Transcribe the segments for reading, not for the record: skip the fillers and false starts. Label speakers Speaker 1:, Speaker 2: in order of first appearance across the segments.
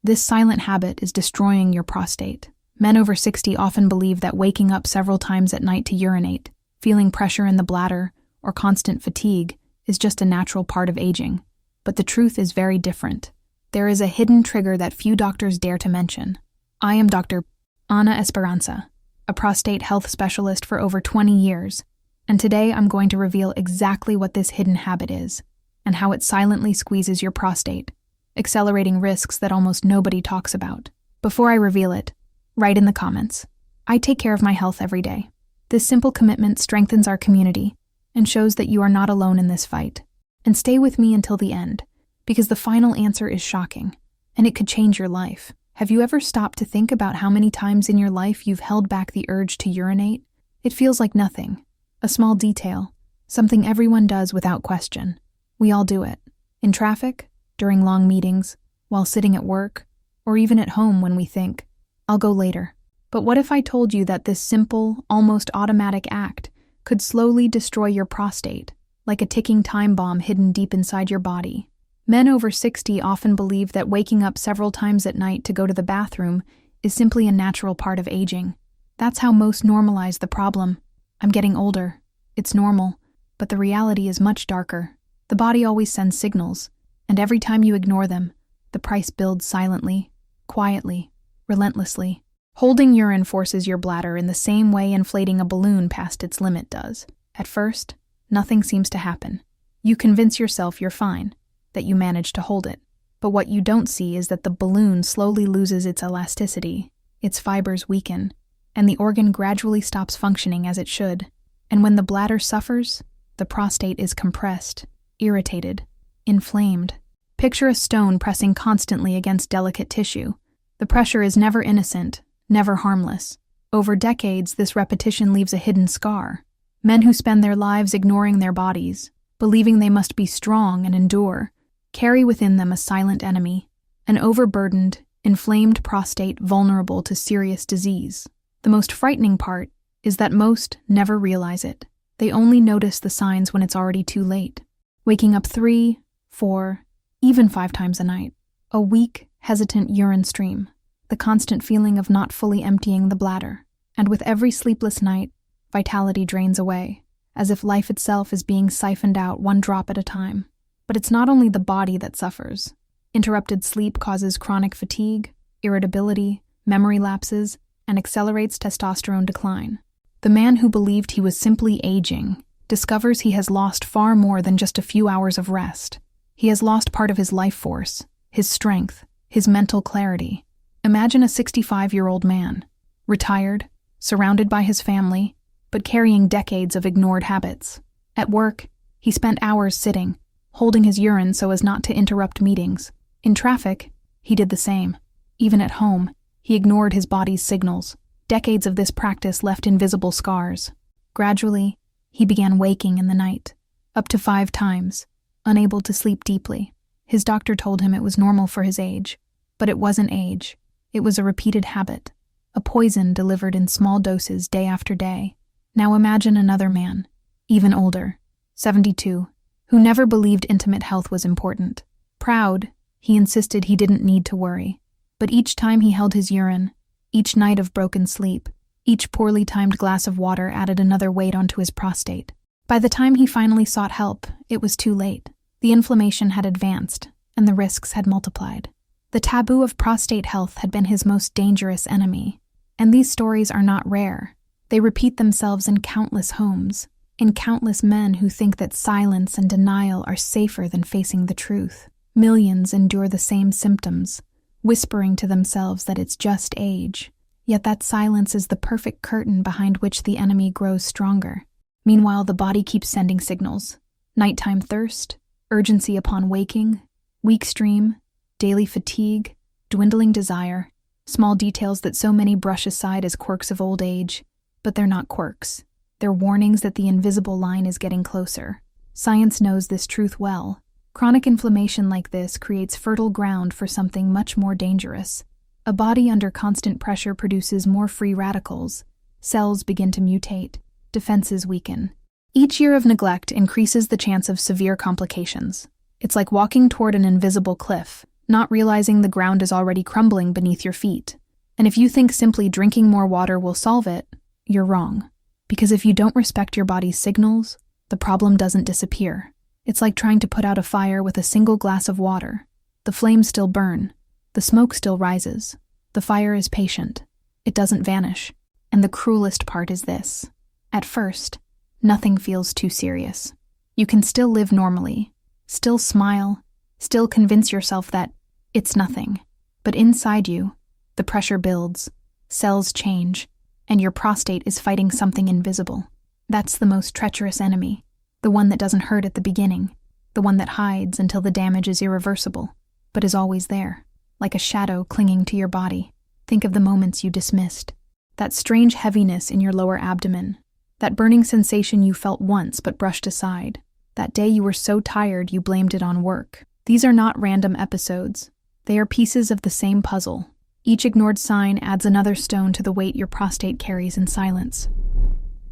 Speaker 1: This silent habit is destroying your prostate. Men over 60 often believe that waking up several times at night to urinate, feeling pressure in the bladder, or constant fatigue is just a natural part of aging. But the truth is very different. There is a hidden trigger that few doctors dare to mention. I am Dr. Esperança, a prostate health specialist for over 20 years, and today I'm going to reveal exactly what this hidden habit is, and how it silently squeezes your prostate, accelerating risks that almost nobody talks about. Before I reveal it, write in the comments, "I take care of my health every day." This simple commitment strengthens our community and shows that you are not alone in this fight. And stay with me until the end, because the final answer is shocking, and it could change your life. Have you ever stopped to think about how many times in your life you've held back the urge to urinate? It feels like nothing, a small detail, something everyone does without question. We all do it. In traffic, during long meetings, while sitting at work, or even at home when we think, "I'll go later." But what if I told you that this simple, almost automatic act could slowly destroy your prostate, like a ticking time bomb hidden deep inside your body? Men over 60 often believe that waking up several times at night to go to the bathroom is simply a natural part of aging. That's how most normalize the problem. "I'm getting older. It's normal." But the reality is much darker. The body always sends signals, and every time you ignore them, the price builds silently, quietly, relentlessly. Holding urine forces your bladder in the same way inflating a balloon past its limit does. At first, nothing seems to happen. You convince yourself you're fine, that you managed to hold it. But what you don't see is that the balloon slowly loses its elasticity, its fibers weaken, and the organ gradually stops functioning as it should. And when the bladder suffers, the prostate is compressed, irritated, inflamed. Picture a stone pressing constantly against delicate tissue. The pressure is never innocent, never harmless. Over decades, this repetition leaves a hidden scar. Men who spend their lives ignoring their bodies, believing they must be strong and endure, carry within them a silent enemy, an overburdened, inflamed prostate vulnerable to serious disease. The most frightening part is that most never realize it. They only notice the signs when it's already too late. Waking up 3, 4, even 5 times a night. A weak, hesitant urine stream. The constant feeling of not fully emptying the bladder. And with every sleepless night, vitality drains away, as if life itself is being siphoned out one drop at a time. But it's not only the body that suffers. Interrupted sleep causes chronic fatigue, irritability, memory lapses, and accelerates testosterone decline. The man who believed he was simply aging discovers he has lost far more than just a few hours of rest. He has lost part of his life force, his strength, his mental clarity. Imagine a 65-year-old man, retired, surrounded by his family, but carrying decades of ignored habits. At work, he spent hours sitting, holding his urine so as not to interrupt meetings. In traffic, he did the same. Even at home, he ignored his body's signals. Decades of this practice left invisible scars. Gradually, he began waking in the night, up to 5 times, unable to sleep deeply. His doctor told him it was normal for his age, but it wasn't age. It was a repeated habit, a poison delivered in small doses day after day. Now imagine another man, even older, 72, who never believed intimate health was important. Proud, he insisted he didn't need to worry. But each time he held his urine, each night of broken sleep, each poorly timed glass of water added another weight onto his prostate. By the time he finally sought help, it was too late. The inflammation had advanced, and the risks had multiplied. The taboo of prostate health had been his most dangerous enemy. And these stories are not rare. They repeat themselves in countless homes, in countless men who think that silence and denial are safer than facing the truth. Millions endure the same symptoms, whispering to themselves that it's just age. Yet that silence is the perfect curtain behind which the enemy grows stronger. Meanwhile, the body keeps sending signals. Nighttime thirst, urgency upon waking, weak stream, daily fatigue, dwindling desire, small details that so many brush aside as quirks of old age. But they're not quirks. They're warnings that the invisible line is getting closer. Science knows this truth well. Chronic inflammation like this creates fertile ground for something much more dangerous. A body under constant pressure produces more free radicals. Cells begin to mutate. Defenses weaken. Each year of neglect increases the chance of severe complications. It's like walking toward an invisible cliff, not realizing the ground is already crumbling beneath your feet. And if you think simply drinking more water will solve it, you're wrong. Because if you don't respect your body's signals, the problem doesn't disappear. It's like trying to put out a fire with a single glass of water. The flames still burn. The smoke still rises. The fire is patient. It doesn't vanish. And the cruelest part is this. At first, nothing feels too serious. You can still live normally, still smile, still convince yourself that it's nothing. But inside you, the pressure builds, cells change, and your prostate is fighting something invisible. That's the most treacherous enemy, the one that doesn't hurt at the beginning, the one that hides until the damage is irreversible, but is always there, like a shadow clinging to your body. Think of the moments you dismissed, that strange heaviness in your lower abdomen, that burning sensation you felt once but brushed aside, that day you were so tired you blamed it on work. These are not random episodes. They are pieces of the same puzzle. Each ignored sign adds another stone to the weight your prostate carries in silence.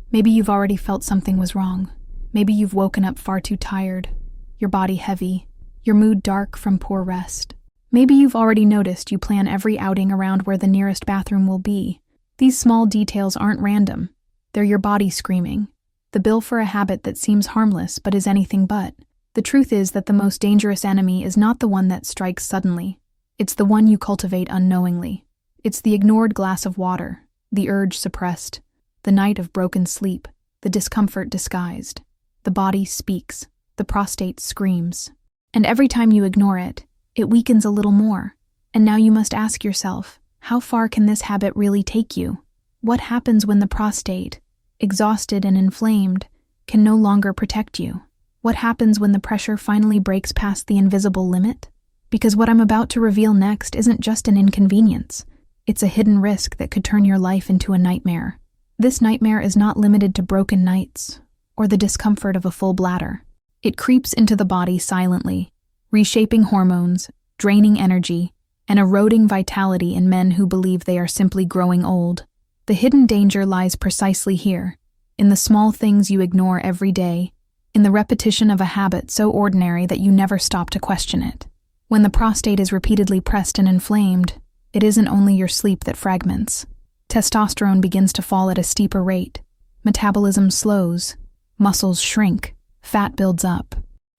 Speaker 1: Maybe you've already felt something was wrong. Maybe you've woken up far too tired, your body heavy, your mood dark from poor rest. Maybe you've already noticed you plan every outing around where the nearest bathroom will be. These small details aren't random. They're your body screaming. The bill for a habit that seems harmless but is anything but. The truth is that the most dangerous enemy is not the one that strikes suddenly. It's the one you cultivate unknowingly. It's the ignored glass of water, the urge suppressed, the night of broken sleep, the discomfort disguised. The body speaks, the prostate screams. And every time you ignore it, it weakens a little more. And now you must ask yourself, how far can this habit really take you? What happens when the prostate, exhausted and inflamed, can no longer protect you? What happens when the pressure finally breaks past the invisible limit? Because what I'm about to reveal next isn't just an inconvenience. It's a hidden risk that could turn your life into a nightmare. This nightmare is not limited to broken nights or the discomfort of a full bladder. It creeps into the body silently, reshaping hormones, draining energy, and eroding vitality in men who believe they are simply growing old. The hidden danger lies precisely here, in the small things you ignore every day, in the repetition of a habit so ordinary that you never stop to question it. When the prostate is repeatedly pressed and inflamed, it isn't only your sleep that fragments. Testosterone begins to fall at a steeper rate. Metabolism slows. Muscles shrink. Fat builds up.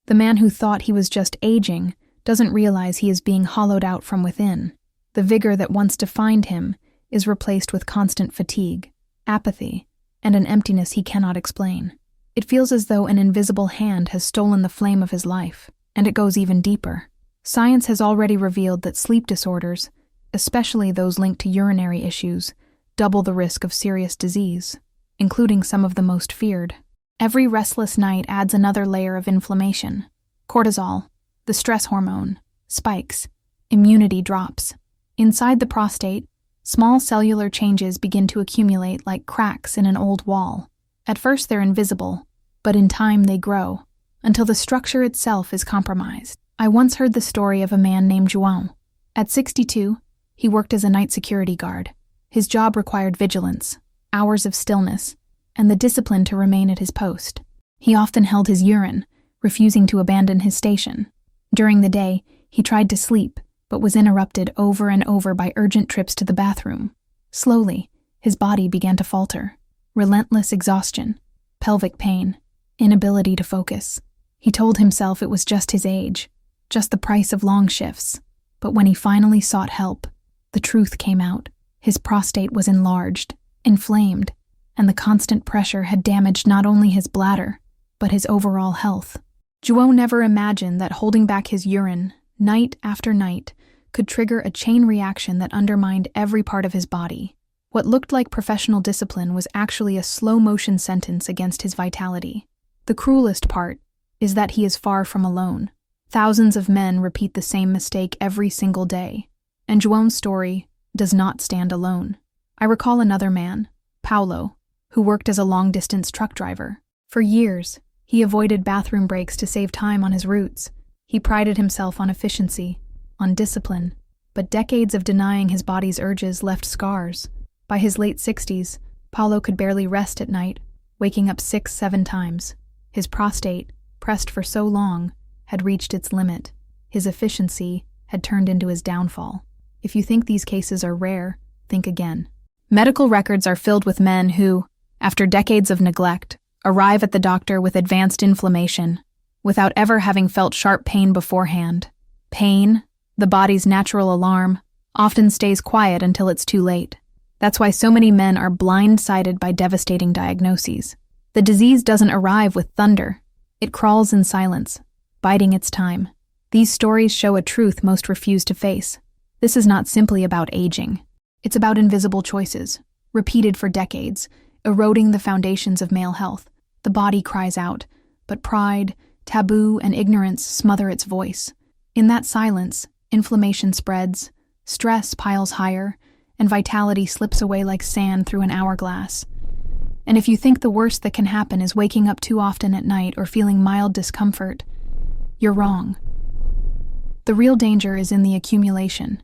Speaker 1: The man who thought he was just aging doesn't realize he is being hollowed out from within. The vigor that once defined him is replaced with constant fatigue, apathy, and an emptiness he cannot explain. It feels as though an invisible hand has stolen the flame of his life, and it goes even deeper. Science has already revealed that sleep disorders, especially those linked to urinary issues, double the risk of serious disease, including some of the most feared. Every restless night adds another layer of inflammation. Cortisol, the stress hormone, spikes. Immunity drops. Inside the prostate, small cellular changes begin to accumulate like cracks in an old wall. At first they're invisible, but in time they grow, until the structure itself is compromised. I once heard the story of a man named João. At 62, he worked as a night security guard. His job required vigilance, hours of stillness, and the discipline to remain at his post. He often held his urine, refusing to abandon his station. During the day, he tried to sleep, but was interrupted over and over by urgent trips to the bathroom. Slowly, his body began to falter. Relentless exhaustion, pelvic pain, inability to focus. He told himself it was just his age, just the price of long shifts. But when he finally sought help, the truth came out. His prostate was enlarged, inflamed, and the constant pressure had damaged not only his bladder, but his overall health. João never imagined that holding back his urine, night after night, could trigger a chain reaction that undermined every part of his body. What looked like professional discipline was actually a slow-motion sentence against his vitality. The cruelest part is that he is far from alone. Thousands of men repeat the same mistake every single day, and João's story does not stand alone. I recall another man, Paulo, who worked as a long-distance truck driver. For years, he avoided bathroom breaks to save time on his routes. He prided himself on efficiency, on discipline, but decades of denying his body's urges left scars. By his late 60s, Paulo could barely rest at night, waking up 6-7 times. His prostate, pressed for so long, had reached its limit. His efficiency had turned into his downfall. If you think these cases are rare, think again. Medical records are filled with men who, after decades of neglect, arrive at the doctor with advanced inflammation, without ever having felt sharp pain beforehand. Pain, the body's natural alarm, often stays quiet until it's too late. That's why so many men are blindsided by devastating diagnoses. The disease doesn't arrive with thunder. It crawls in silence, biding its time. These stories show a truth most refuse to face. This is not simply about aging. It's about invisible choices, repeated for decades, eroding the foundations of male health. The body cries out, but pride, taboo, and ignorance smother its voice. In that silence, inflammation spreads, stress piles higher, and vitality slips away like sand through an hourglass. And if you think the worst that can happen is waking up too often at night or feeling mild discomfort, you're wrong. The real danger is in the accumulation.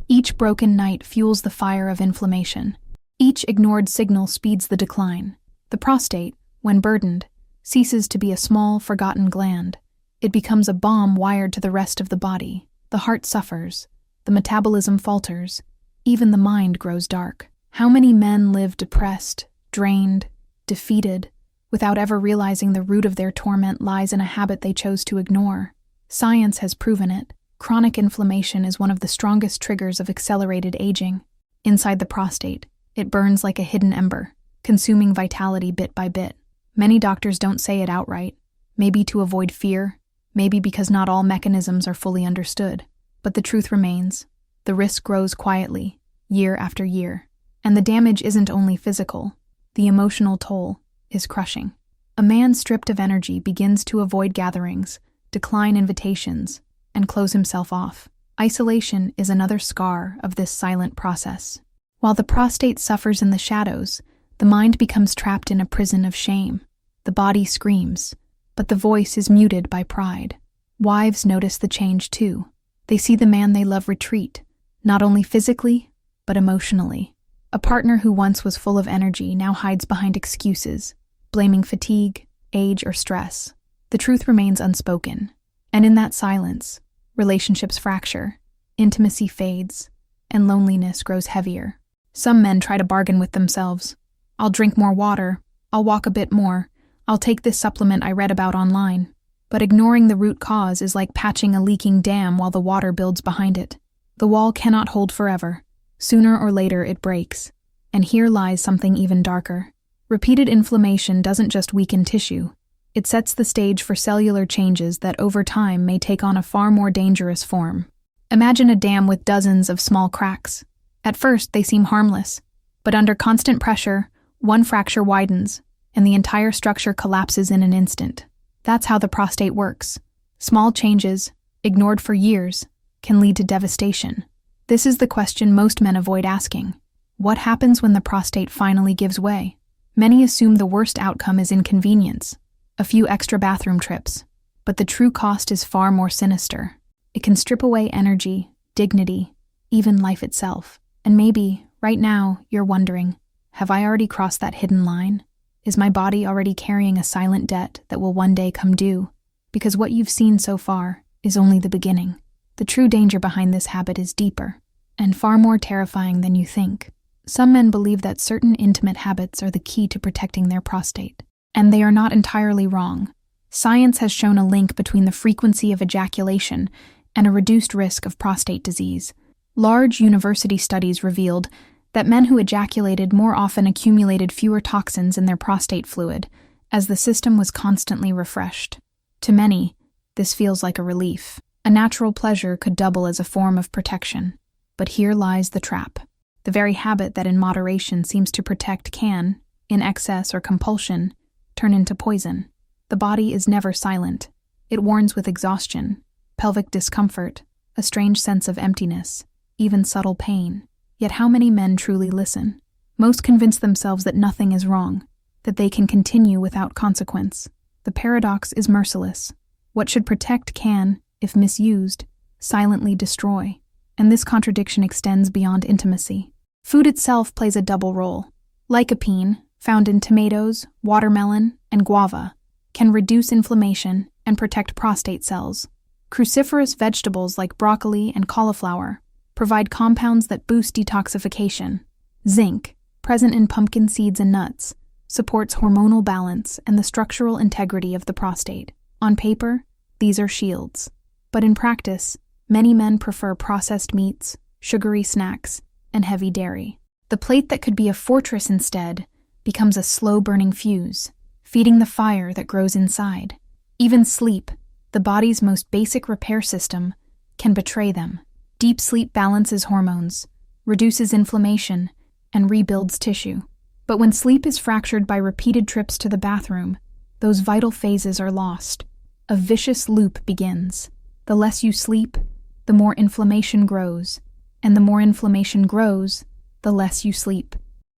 Speaker 1: Each broken night fuels the fire of inflammation. Each ignored signal speeds the decline. The prostate, when burdened, ceases to be a small, forgotten gland. It becomes a bomb wired to the rest of the body. The heart suffers, the metabolism falters, even the mind grows dark. How many men live depressed, drained, defeated, without ever realizing the root of their torment lies in a habit they chose to ignore? Science has proven it. Chronic inflammation is one of the strongest triggers of accelerated aging. Inside the prostate, it burns like a hidden ember, consuming vitality bit by bit. Many doctors don't say it outright, maybe to avoid fear, maybe because not all mechanisms are fully understood. But the truth remains. The risk grows quietly, year after year. And the damage isn't only physical. The emotional toll is crushing. A man stripped of energy begins to avoid gatherings, decline invitations, and close himself off. Isolation is another scar of this silent process. While the prostate suffers in the shadows, the mind becomes trapped in a prison of shame. The body screams, but the voice is muted by pride. Wives notice the change too. They see the man they love retreat, not only physically, but emotionally. A partner who once was full of energy now hides behind excuses, blaming fatigue, age, or stress. The truth remains unspoken, and in that silence, relationships fracture, intimacy fades, and loneliness grows heavier. Some men try to bargain with themselves. I'll drink more water, I'll walk a bit more, I'll take this supplement I read about online. But ignoring the root cause is like patching a leaking dam while the water builds behind it. The wall cannot hold forever. Sooner or later it breaks. And here lies something even darker. Repeated inflammation doesn't just weaken tissue. It sets the stage for cellular changes that over time may take on a far more dangerous form. Imagine a dam with dozens of small cracks. At first, they seem harmless. But under constant pressure, one fracture widens, and the entire structure collapses in an instant. That's how the prostate works. Small changes, ignored for years, can lead to devastation. This is the question most men avoid asking. What happens when the prostate finally gives way? Many assume the worst outcome is inconvenience, a few extra bathroom trips. But the true cost is far more sinister. It can strip away energy, dignity, even life itself. And maybe, right now, you're wondering, have I already crossed that hidden line? Is my body already carrying a silent debt that will one day come due? Because what you've seen so far is only the beginning. The true danger behind this habit is deeper, and far more terrifying than you think. Some men believe that certain intimate habits are the key to protecting their prostate, and they are not entirely wrong. Science has shown a link between the frequency of ejaculation and a reduced risk of prostate disease. Large university studies revealed that men who ejaculated more often accumulated fewer toxins in their prostate fluid, as the system was constantly refreshed. To many, this feels like a relief. A natural pleasure could double as a form of protection. But here lies the trap. The very habit that in moderation seems to protect can, in excess or compulsion, turn into poison. The body is never silent. It warns with exhaustion, pelvic discomfort, a strange sense of emptiness, even subtle pain. Yet how many men truly listen? Most convince themselves that nothing is wrong, that they can continue without consequence. The paradox is merciless. What should protect can, if misused, silently destroy. And this contradiction extends beyond intimacy. Food itself plays a double role. Lycopene, found in tomatoes, watermelon, and guava, can reduce inflammation and protect prostate cells. Cruciferous vegetables like broccoli and cauliflower provide compounds that boost detoxification. Zinc, present in pumpkin seeds and nuts, supports hormonal balance and the structural integrity of the prostate. On paper, these are shields. But in practice, many men prefer processed meats, sugary snacks, and heavy dairy. The plate that could be a fortress instead becomes a slow-burning fuse, feeding the fire that grows inside. Even sleep, the body's most basic repair system, can betray them. Deep sleep balances hormones, reduces inflammation, and rebuilds tissue. But when sleep is fractured by repeated trips to the bathroom, those vital phases are lost. A vicious loop begins. The less you sleep, the more inflammation grows, and the more inflammation grows, the less you sleep.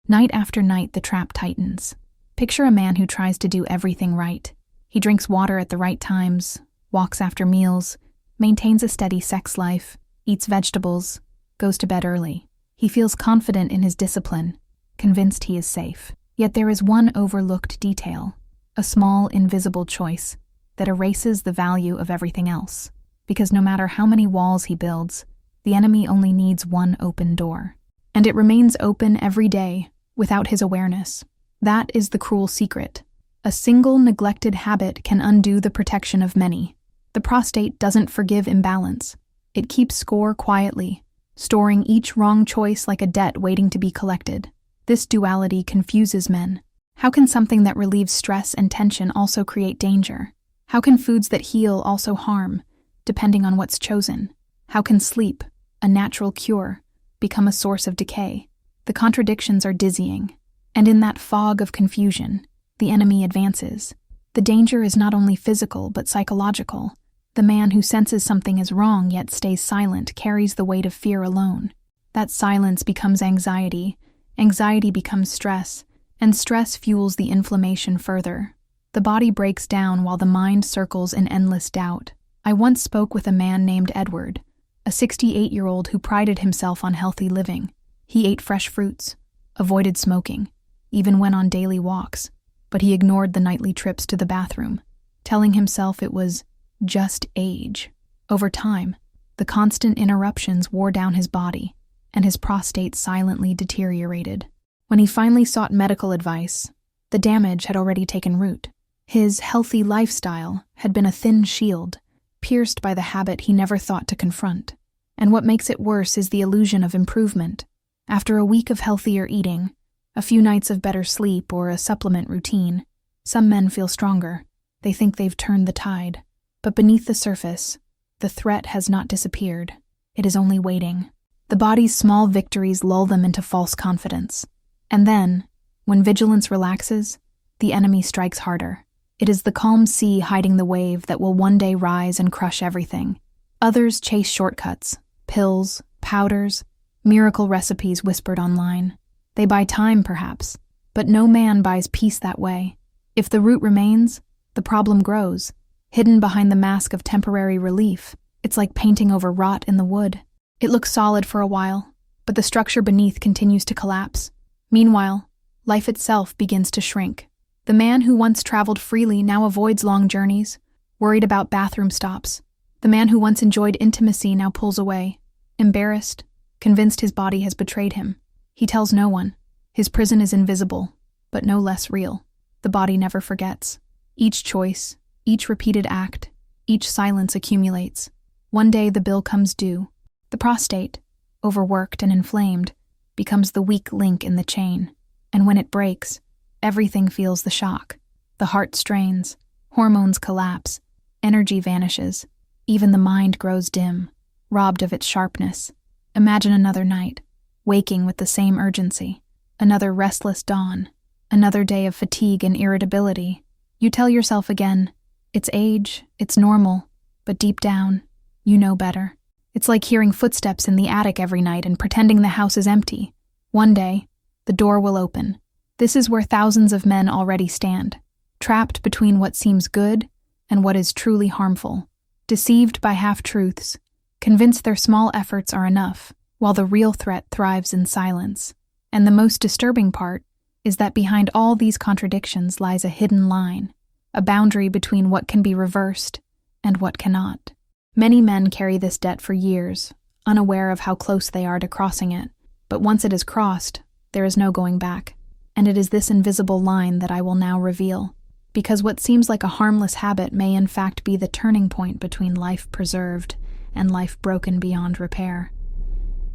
Speaker 1: Night after night, the trap tightens. Picture a man who tries to do everything right. He drinks water at the right times, walks after meals, maintains a steady sex life, eats vegetables, goes to bed early. He feels confident in his discipline, convinced he is safe. Yet there is one overlooked detail, a small, invisible choice that erases the value of everything else. Because no matter how many walls he builds, the enemy only needs one open door. And it remains open every day, without his awareness. That is the cruel secret. A single neglected habit can undo the protection of many. The prostate doesn't forgive imbalance. It keeps score quietly, storing each wrong choice like a debt waiting to be collected. This duality confuses men. How can something that relieves stress and tension also create danger? How can foods that heal also harm, depending on what's chosen? How can sleep, a natural cure, become a source of decay? The contradictions are dizzying, and in that fog of confusion, the enemy advances. The danger is not only physical but psychological. The man who senses something is wrong yet stays silent carries the weight of fear alone. That silence becomes anxiety, anxiety becomes stress, and stress fuels the inflammation further. The body breaks down while the mind circles in endless doubt. I once spoke with a man named Edward, a 68-year-old who prided himself on healthy living. He ate fresh fruits, avoided smoking, even went on daily walks, but he ignored the nightly trips to the bathroom, telling himself it was just age. Over time, the constant interruptions wore down his body, and his prostate silently deteriorated. When he finally sought medical advice, the damage had already taken root. His healthy lifestyle had been a thin shield, pierced by the habit he never thought to confront. And what makes it worse is the illusion of improvement. After a week of healthier eating, a few nights of better sleep, or a supplement routine, some men feel stronger. They think they've turned the tide. But beneath the surface, the threat has not disappeared. It is only waiting. The body's small victories lull them into false confidence. And then, when vigilance relaxes, the enemy strikes harder. It is the calm sea hiding the wave that will one day rise and crush everything. Others chase shortcuts, pills, powders, miracle recipes whispered online. They buy time, perhaps, but no man buys peace that way. If the root remains, the problem grows. Hidden behind the mask of temporary relief, it's like painting over rot in the wood. It looks solid for a while, but the structure beneath continues to collapse. Meanwhile, life itself begins to shrink. The man who once traveled freely now avoids long journeys, worried about bathroom stops. The man who once enjoyed intimacy now pulls away, embarrassed, convinced his body has betrayed him. He tells no one. His prison is invisible, but no less real. The body never forgets. Each choice, each repeated act, each silence accumulates. One day the bill comes due. The prostate, overworked and inflamed, becomes the weak link in the chain. And when it breaks, everything feels the shock. The heart strains, hormones collapse, energy vanishes. Even the mind grows dim, robbed of its sharpness. Imagine another night, waking with the same urgency. Another restless dawn. Another day of fatigue and irritability. You tell yourself again, it's age, it's normal, but deep down, you know better. It's like hearing footsteps in the attic every night and pretending the house is empty. One day, the door will open. This is where thousands of men already stand, trapped between what seems good and what is truly harmful, deceived by half-truths, convinced their small efforts are enough, while the real threat thrives in silence. And the most disturbing part is that behind all these contradictions lies a hidden line, a boundary between what can be reversed and what cannot. Many men carry this debt for years, unaware of how close they are to crossing it. But once it is crossed, there is no going back. And it is this invisible line that I will now reveal. Because what seems like a harmless habit may in fact be the turning point between life preserved and life broken beyond repair.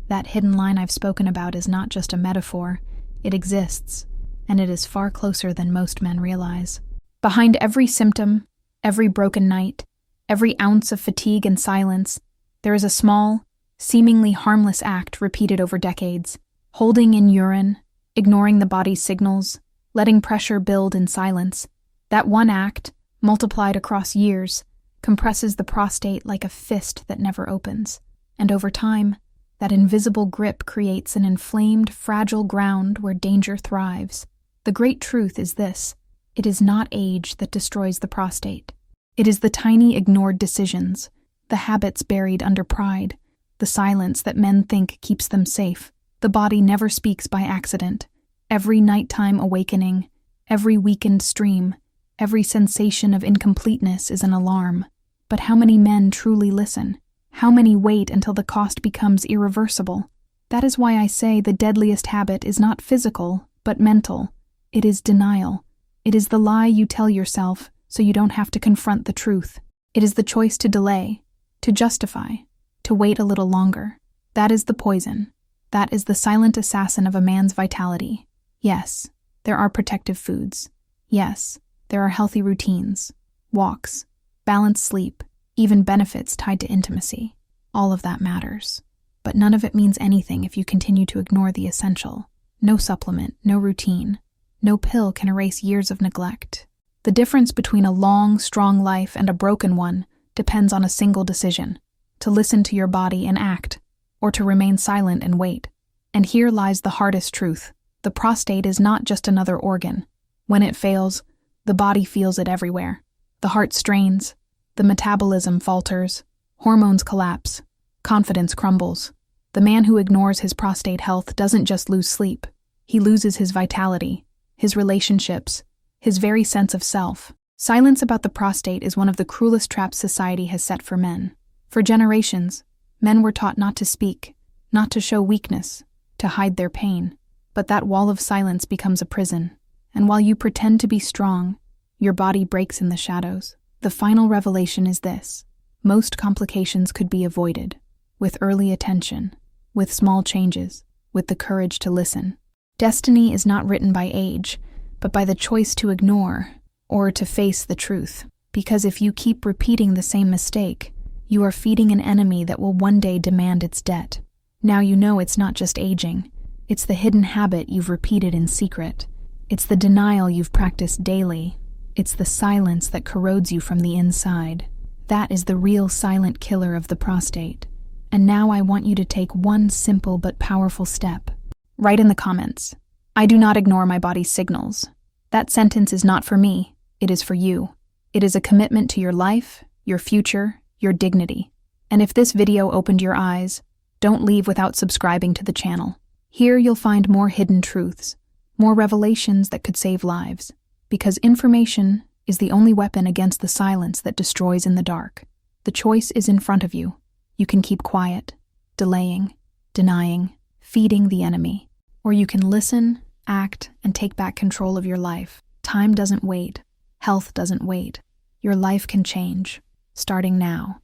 Speaker 1: That hidden line I've spoken about is not just a metaphor, it exists, and it is far closer than most men realize. Behind every symptom, every broken night, every ounce of fatigue and silence, there is a small, seemingly harmless act repeated over decades. Holding in urine, ignoring the body's signals, letting pressure build in silence. That one act, multiplied across years, compresses the prostate like a fist that never opens. And over time, that invisible grip creates an inflamed, fragile ground where danger thrives. The great truth is this: it is not age that destroys the prostate. It is the tiny ignored decisions, the habits buried under pride, the silence that men think keeps them safe. The body never speaks by accident. Every nighttime awakening, every weakened stream, every sensation of incompleteness is an alarm. But how many men truly listen? How many wait until the cost becomes irreversible? That is why I say the deadliest habit is not physical, but mental. It is denial. It is the lie you tell yourself so you don't have to confront the truth. It is the choice to delay, to justify, to wait a little longer. That is the poison. That is the silent assassin of a man's vitality. Yes, there are protective foods. Yes, there are healthy routines, walks, balanced sleep, even benefits tied to intimacy. All of that matters. But none of it means anything if you continue to ignore the essential. No supplement, no routine, no pill can erase years of neglect. The difference between a long, strong life and a broken one depends on a single decision: to listen to your body and act, or to remain silent and wait. And here lies the hardest truth. The prostate is not just another organ. When it fails, the body feels it everywhere. The heart strains, the metabolism falters, hormones collapse, confidence crumbles. The man who ignores his prostate health doesn't just lose sleep. He loses his vitality, his relationships, his very sense of self. Silence about the prostate is one of the cruelest traps society has set for men. For generations, men were taught not to speak, not to show weakness, to hide their pain. But that wall of silence becomes a prison, and while you pretend to be strong, your body breaks in the shadows. The final revelation is this: most complications could be avoided, with early attention, with small changes, with the courage to listen. Destiny is not written by age, but by the choice to ignore, or to face the truth. Because if you keep repeating the same mistake, you are feeding an enemy that will one day demand its debt. Now you know it's not just aging. It's the hidden habit you've repeated in secret. It's the denial you've practiced daily. It's the silence that corrodes you from the inside. That is the real silent killer of the prostate. And now I want you to take one simple but powerful step. Write in the comments, "I do not ignore my body's signals." That sentence is not for me, it is for you. It is a commitment to your life, your future, your dignity. And if this video opened your eyes, don't leave without subscribing to the channel. Here you'll find more hidden truths, more revelations that could save lives. Because information is the only weapon against the silence that destroys in the dark. The choice is in front of you. You can keep quiet, delaying, denying, feeding the enemy. Or you can listen, act, and take back control of your life. Time doesn't wait. Health doesn't wait. Your life can change, starting now.